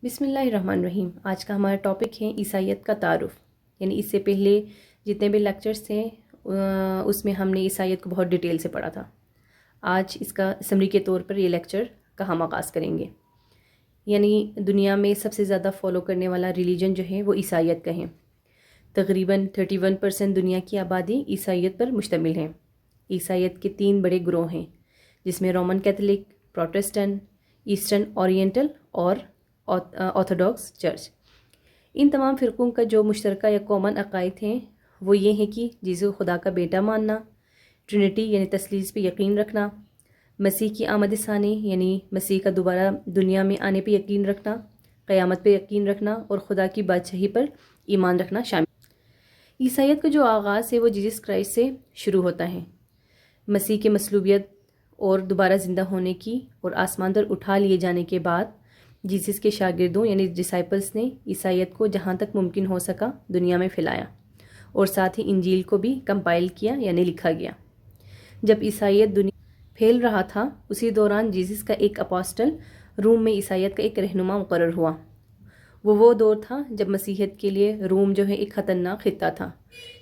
بسم اللہ الرحمن الرحیم۔ آج کا ہمارا ٹاپک ہے عیسائیت کا تعارف، یعنی اس سے پہلے جتنے بھی لیکچرز تھے اس میں ہم نے عیسائیت کو بہت ڈیٹیل سے پڑھا تھا۔ آج اس کا سمری کے طور پر یہ لیکچر کا ہم آغاز کریں گے۔ یعنی دنیا میں سب سے زیادہ فالو کرنے والا ریلیجن جو ہے وہ عیسائیت کا ہے۔ تقریباً 31% دنیا کی آبادی عیسائیت پر مشتمل ہے۔ عیسائیت کے 3 بڑے گروہ ہیں، جس میں Roman Catholic, Protestant, eastern oriental اور آرتھوڈاکس چرچ۔ ان تمام فرقوں کا جو مشترکہ یا کامن عقائد ہیں وہ یہ ہیں کہ جسے خدا کا بیٹا ماننا، ٹرینٹی یعنی تثلیث پہ یقین رکھنا، مسیح کی آمد ثانی یعنی مسیح کا دوبارہ دنیا میں آنے پہ یقین رکھنا، قیامت پہ یقین رکھنا اور خدا کی بادشاہی پر ایمان رکھنا شامل۔ عیسائیت کا جو آغاز ہے وہ جیسس کرائسٹ سے شروع ہوتا ہے۔ مسیح کے مصلوبیت اور دوبارہ زندہ ہونے کی اور آسمان پر اٹھا لیے جانے کے بعد جیسس کے شاگردوں یعنی ڈسائپلس نے عیسائیت کو جہاں تک ممکن ہو سکا دنیا میں پھیلایا اور ساتھ ہی انجیل کو بھی کمپائل کیا یعنی لکھا گیا۔ جب عیسائیت دنیا پھیل رہا تھا اسی دوران جیسس کا ایک اپاسٹل روم میں عیسائیت کا ایک رہنما مقرر ہوا۔ وہ دور تھا جب مسیحیت کے لیے روم جو ہے ایک خطرناک خطہ تھا،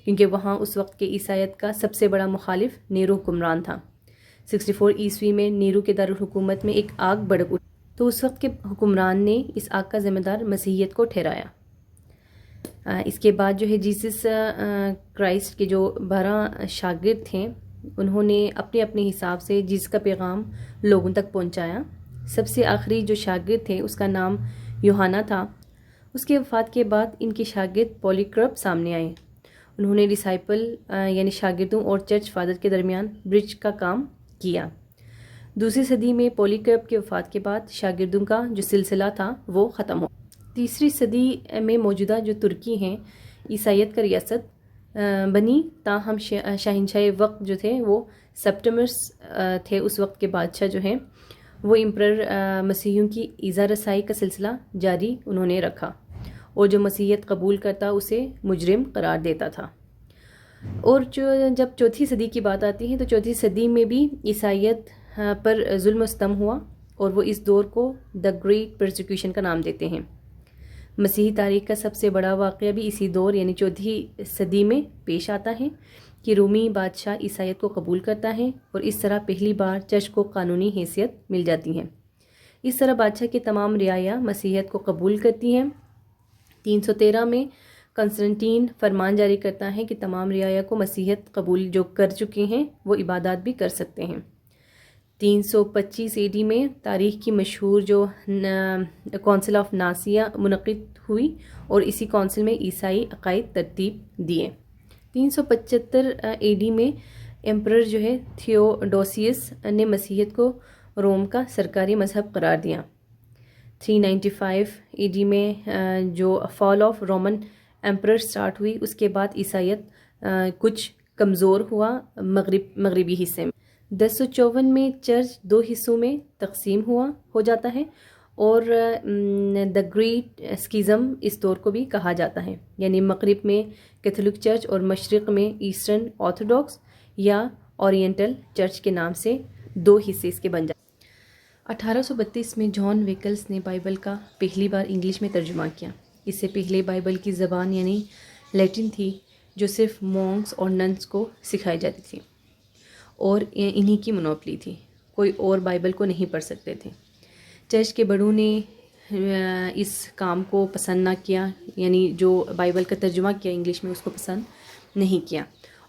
کیونکہ وہاں اس وقت کے عیسائیت کا سب سے بڑا مخالف نیرو حکمران تھا۔ 64 عیسوی میں نیرو کے دارالحکومت میں ایک آگ بھڑک اٹھی تو اس وقت کے حکمران نے اس آگ کا ذمہ دار مسیحیت کو ٹھہرایا۔ اس کے بعد جو ہے جیسس کرائسٹ کے جو 12 شاگرد تھے انہوں نے اپنے اپنے حساب سے جیسس کا پیغام لوگوں تک پہنچایا۔ سب سے آخری جو شاگرد تھے اس کا نام یوحنا تھا۔ اس کے وفات کے بعد ان کے شاگرد پولیکرپ سامنے آئے۔ انہوں نے ڈسائپل یعنی شاگردوں اور چرچ فادر کے درمیان برج کا کام کیا۔ دوسری صدی میں پولیکرپ کے وفات کے بعد شاگردوں کا جو سلسلہ تھا وہ ختم ہو۔ تیسری صدی میں موجودہ جو ترکی ہیں عیسائیت کا ریاست بنی، تاہم شہنشاہ وقت جو تھے وہ سپٹمرس تھے۔ اس وقت کے بادشاہ جو ہیں وہ امپرر مسیحیوں کی ایذا رسائی کا سلسلہ جاری انہوں نے رکھا اور جو مسیحیت قبول کرتا اسے مجرم قرار دیتا تھا۔ اور جب چوتھی صدی کی بات آتی ہے تو چوتھی صدی میں بھی عیسائیت پر ظلم و ستم ہوا اور وہ اس دور کو دا گریٹ پرسیکیوشن کا نام دیتے ہیں۔ مسیحی تاریخ کا سب سے بڑا واقعہ بھی اسی دور یعنی چوتھی صدی میں پیش آتا ہے کہ رومی بادشاہ عیسائیت کو قبول کرتا ہے اور اس طرح پہلی بار چرچ کو قانونی حیثیت مل جاتی ہے۔ اس طرح بادشاہ کی تمام رعایا مسیحیت کو قبول کرتی ہیں۔ 313 میں کنسٹنٹین فرمان جاری کرتا ہے کہ تمام رعایا کو مسیحیت قبول جو کر چکے ہیں وہ عبادات بھی کر سکتے ہیں۔ 325 AD میں تاریخ کی مشہور جو کونسل آف ناسیہ منعقد ہوئی اور اسی کونسل میں عیسائی عقائد ترتیب دیے۔ 375 AD میں ایمپرر جو ہے تھیوڈوسیس نے مسیحیت کو روم کا سرکاری مذہب قرار دیا۔ 395 AD میں جو فال آف رومن ایمپرر سٹارٹ ہوئی اس کے بعد عیسائیت کچھ کمزور ہوا مغربی حصے میں۔ 1054 میں چرچ 2 حصوں میں تقسیم ہو جاتا ہے اور دا گریٹ اسکیزم اس دور کو بھی کہا جاتا ہے، یعنی مغرب میں کیتھولک چرچ اور مشرق میں ایسٹرن آرتھوڈاکس یا اورینٹل چرچ کے نام سے 2 حصے اس کے بن جاتے ہیں۔ 1832 میں جان ویکلز نے بائبل کا پہلی بار انگلش میں ترجمہ کیا۔ اس سے پہلے بائبل کی زبان یعنی لیٹن تھی جو صرف مونکس اور ننس کو سکھائی جاتی تھی اور انہی کی منوپلی تھی، کوئی اور بائبل کو نہیں پڑھ سکتے تھے۔ چرچ کے بڑوں نے اس کام کو پسند نہ کیا، یعنی جو بائبل کا ترجمہ کیا انگلش میں اس کو پسند نہیں کیا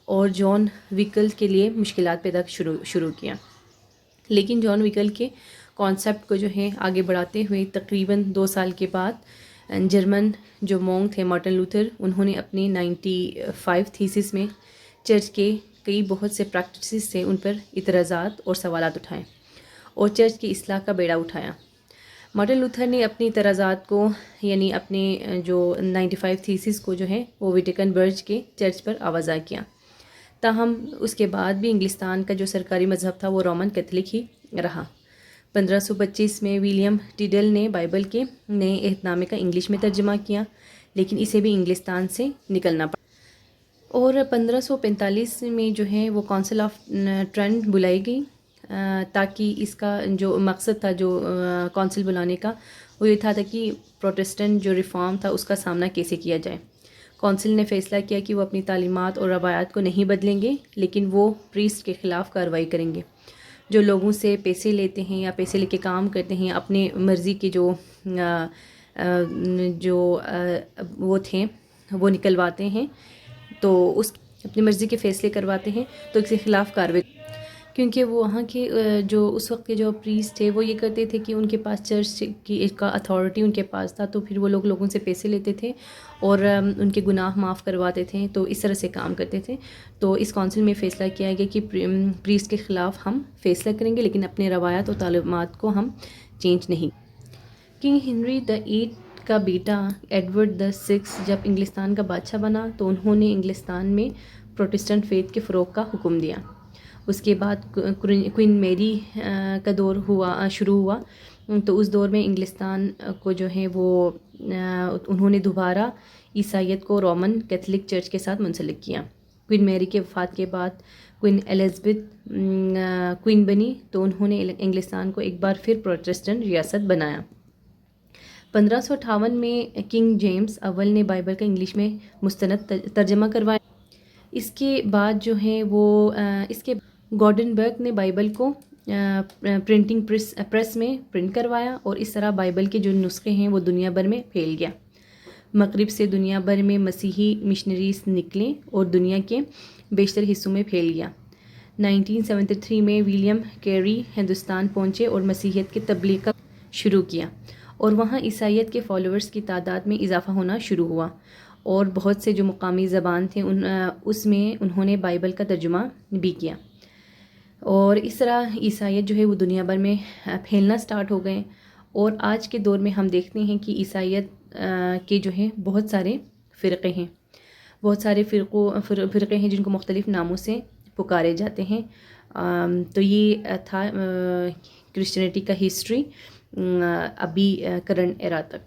اور جان ویکل کے لیے مشکلات پیدا شروع کیا۔ لیکن جان ویکل کے کانسیپٹ کو جو ہے آگے بڑھاتے ہوئے تقریباً 2 سال کے بعد جرمن جو مونک تھے مارٹن لوتھر، انہوں نے اپنی 95 تھیسس میں چرچ کے کئی بہت سے پریکٹسز تھے ان پر اعتراضات اور سوالات اٹھائے اور چرچ کی اصلاح کا بیڑا اٹھایا۔ مارٹن لوتھر نے اپنی اعتراضات کو یعنی اپنے جو 95 تھیسس کو جو ہے وہ ویٹیکن برج کے چرچ پر آوازہ کیا۔ تاہم اس کے بعد بھی انگلستان کا جو سرکاری مذہب تھا وہ رومن کیتھولک ہی رہا۔ 1525 میں ولیم ٹیڈل نے بائبل کے نئے عہد نامے کا انگلش میں ترجمہ کیا، لیکن اسے بھی انگلستان سے نکلنا پڑا اور 1545 میں جو ہے وہ کونسل آف ٹرینٹ بلائی گئی تاکہ اس کا جو مقصد تھا جو کونسل بلانے کا وہ یہ تھا کہ پروٹسٹنٹ جو ریفارم تھا اس کا سامنا کیسے کیا جائے۔ کونسل نے فیصلہ کیا کہ وہ اپنی تعلیمات اور روایات کو نہیں بدلیں گے، لیکن وہ پریسٹ کے خلاف کارروائی کریں گے جو لوگوں سے پیسے لیتے ہیں یا پیسے لے کے کام کرتے ہیں، اپنے مرضی کے جو وہ تھے وہ نکلواتے ہیں، تو اس اپنی مرضی کے فیصلے کرواتے ہیں، تو اس کے خلاف کارروائی، کیونکہ وہ وہاں کے جو اس وقت کے جو پریسٹ تھے وہ یہ کرتے تھے کہ ان کے پاس چرچ کی ایک اتھارٹی ان کے پاس تھا، تو پھر وہ لوگوں سے پیسے لیتے تھے اور ان کے گناہ معاف کرواتے تھے، تو اس طرح سے کام کرتے تھے۔ تو اس کونسل میں فیصلہ کیا گیا کہ پریسٹ کے خلاف ہم فیصلہ کریں گے، لیکن اپنے روایات اور تعلیمات کو ہم چینج نہیں۔ کنگ ہنری VIII کا بیٹا ایڈورڈ VI جب انگلستان کا بادشاہ بنا تو انہوں نے انگلستان میں پروٹسٹنٹ فیتھ کے فروغ کا حکم دیا۔ اس کے بعد کوئن میری کا دور شروع ہوا، تو اس دور میں انگلستان کو جو ہے وہ انہوں نے دوبارہ عیسائیت کو رومن کیتھولک چرچ کے ساتھ منسلک کیا۔ کوئن میری کے وفات کے بعد کوئن ایلزابتھ کوئن بنی، تو انہوں نے انگلستان کو ایک بار پھر پروٹسٹنٹ ریاست بنایا۔ 1558 میں کنگ جیمز اول نے بائبل کا انگلش میں مستند ترجمہ کروایا۔ اس کے بعد جو ہے وہ گارڈنبرگ نے بائبل کو پرنٹنگ پریس میں پرنٹ کروایا، اور اس طرح بائبل کے جو نسخے ہیں وہ دنیا بھر میں پھیل گیا۔ مغرب سے دنیا بھر میں مسیحی مشنریز نکلیں اور دنیا کے بیشتر حصوں میں پھیل گیا۔ 1973 میں ولیم کیری ہندوستان پہنچے اور مسیحیت کے تبلیغ کا شروع کیا، اور وہاں عیسائیت کے فالوورز کی تعداد میں اضافہ ہونا شروع ہوا، اور بہت سے جو مقامی زبان تھے اس میں انہوں نے بائبل کا ترجمہ بھی کیا، اور اس طرح عیسائیت جو ہے وہ دنیا بھر میں پھیلنا سٹارٹ ہو گئے۔ اور آج کے دور میں ہم دیکھتے ہیں کہ عیسائیت کے جو ہے بہت سارے فرقے ہیں، بہت سارے فرقے ہیں جن کو مختلف ناموں سے پکارے جاتے ہیں۔ تو یہ تھا کرسچینٹی کا ہسٹری ابھی کرنٹ ایرا تک۔